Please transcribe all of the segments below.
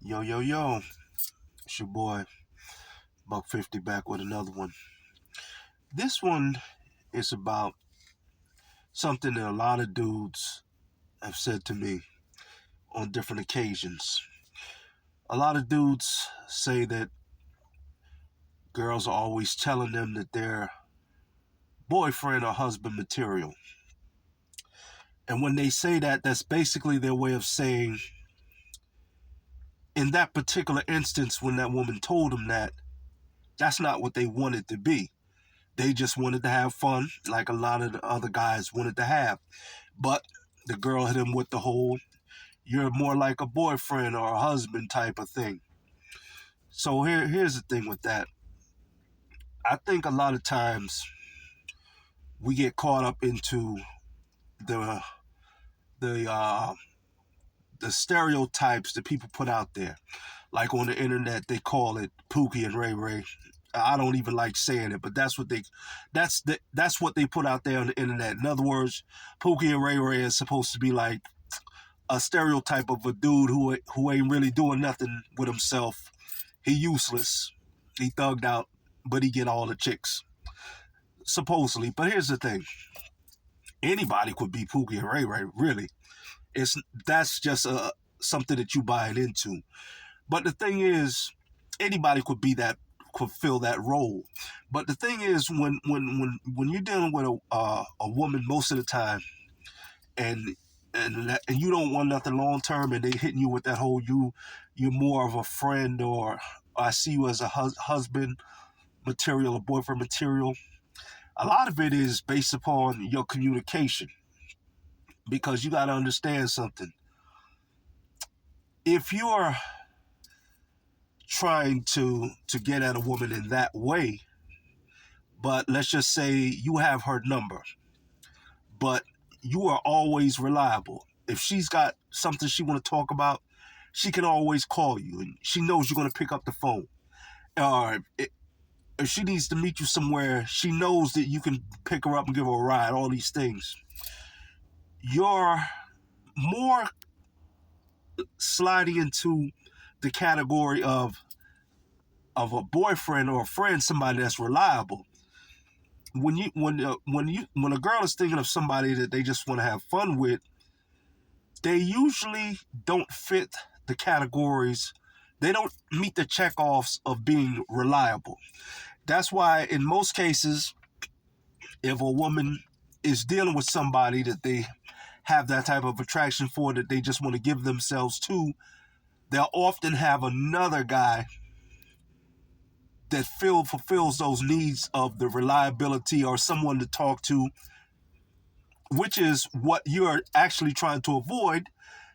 Yo, yo, yo. It's your boy, Buck 50 back with another one. This one is about something that a lot of dudes have said to me on different occasions. A lot of dudes say that girls are always telling them that they're boyfriend or husband material. And when they say that, that's basically their way of saying, in that particular instance, when that woman told them that, that's not what they wanted to be. They just wanted to have fun, like a lot of the other guys wanted to have. But the girl hit him with the whole, you're more like a boyfriend or a husband type of thing. So here's the thing with that. I think a lot of times we get caught up into the the uh, the stereotypes that people put out there. Like on the internet, they call it Pookie and Ray Ray. I don't even like saying it, but that's what they put out there on the internet. In other words, Pookie and Ray Ray is supposed to be like a stereotype of a dude who ain't really doing nothing with himself. He useless. He thugged out, but he get all the chicks. Supposedly. But here's the thing. Anybody could be Pookie and Ray Ray, really. That's just something that you buying into. But the thing is, anybody could fill that role. But the thing is, when you're dealing with a woman most of the time, and you don't want nothing long term, and they hitting you with that whole you're more of a friend, or I see you as a husband material or boyfriend material. A lot of it is based upon your communication, because you got to understand something. If you're trying to get at a woman in that way, but let's just say you have her number, but you are always reliable. If she's got something she want to talk about, she can always call you, and she knows you're going to pick up the phone. Or if she needs to meet you somewhere, she knows that you can pick her up and give her a ride, all these things. You're more sliding into the category of a boyfriend or a friend, somebody that's reliable. When a girl is thinking of somebody that they just want to have fun with, they usually don't fit the categories. They don't meet the checkoffs of being reliable. That's why in most cases, if a woman is dealing with somebody that they have that type of attraction for, that they just want to give themselves to, they'll often have another guy that fulfills those needs of the reliability or someone to talk to, which is what you're actually trying to avoid,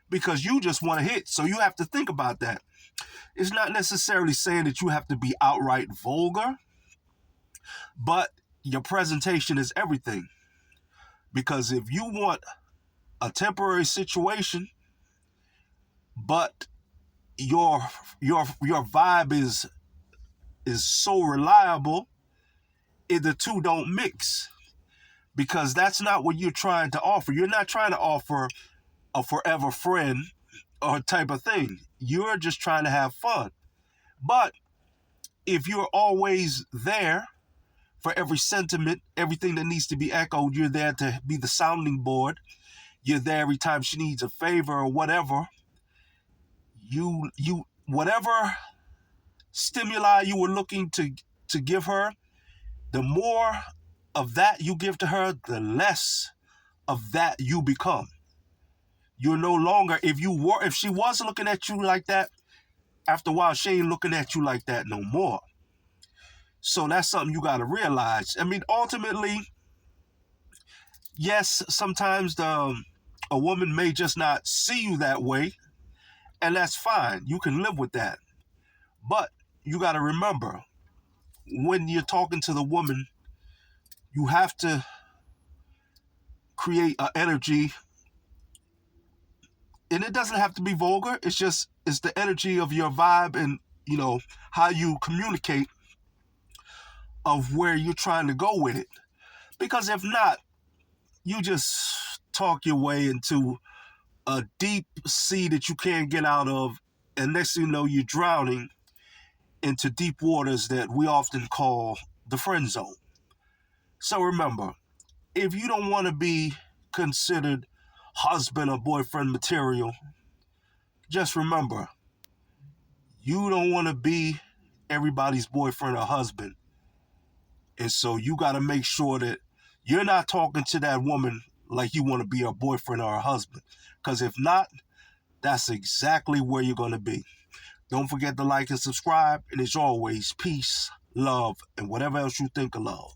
because you just want to hit. So you have to think about that. It's not necessarily saying that you have to be outright vulgar, but your presentation is everything. Because if you want a temporary situation, but your vibe is so reliable, the two don't mix, because that's not what you're trying to offer. You're not trying to offer a forever friend or type of thing. You're just trying to have fun. But if you're always there for every sentiment, everything that needs to be echoed, you're there to be the sounding board. You're there every time she needs a favor or whatever. You whatever stimuli you were looking to give her, the more of that you give to her, the less of that you become. You're no longer, if she was looking at you like that, after a while she ain't looking at you like that no more. So that's something you got to realize. I mean, ultimately, yes, sometimes a woman may just not see you that way, and that's fine. You can live with that. But you got to remember, when you're talking to the woman, you have to create an energy, and it doesn't have to be vulgar. It's the energy of your vibe, and how you communicate of where you're trying to go with it. Because if not, you just talk your way into a deep sea that you can't get out of, And next thing you know, you're drowning into deep waters that we often call the friend zone. So remember, if you don't want to be considered husband or boyfriend material, just remember, you don't want to be everybody's boyfriend or husband. And so you got to make sure that you're not talking to that woman like you want to be her boyfriend or her husband. Because if not, that's exactly where you're going to be. Don't forget to like and subscribe. And as always, peace, love, and whatever else you think of love.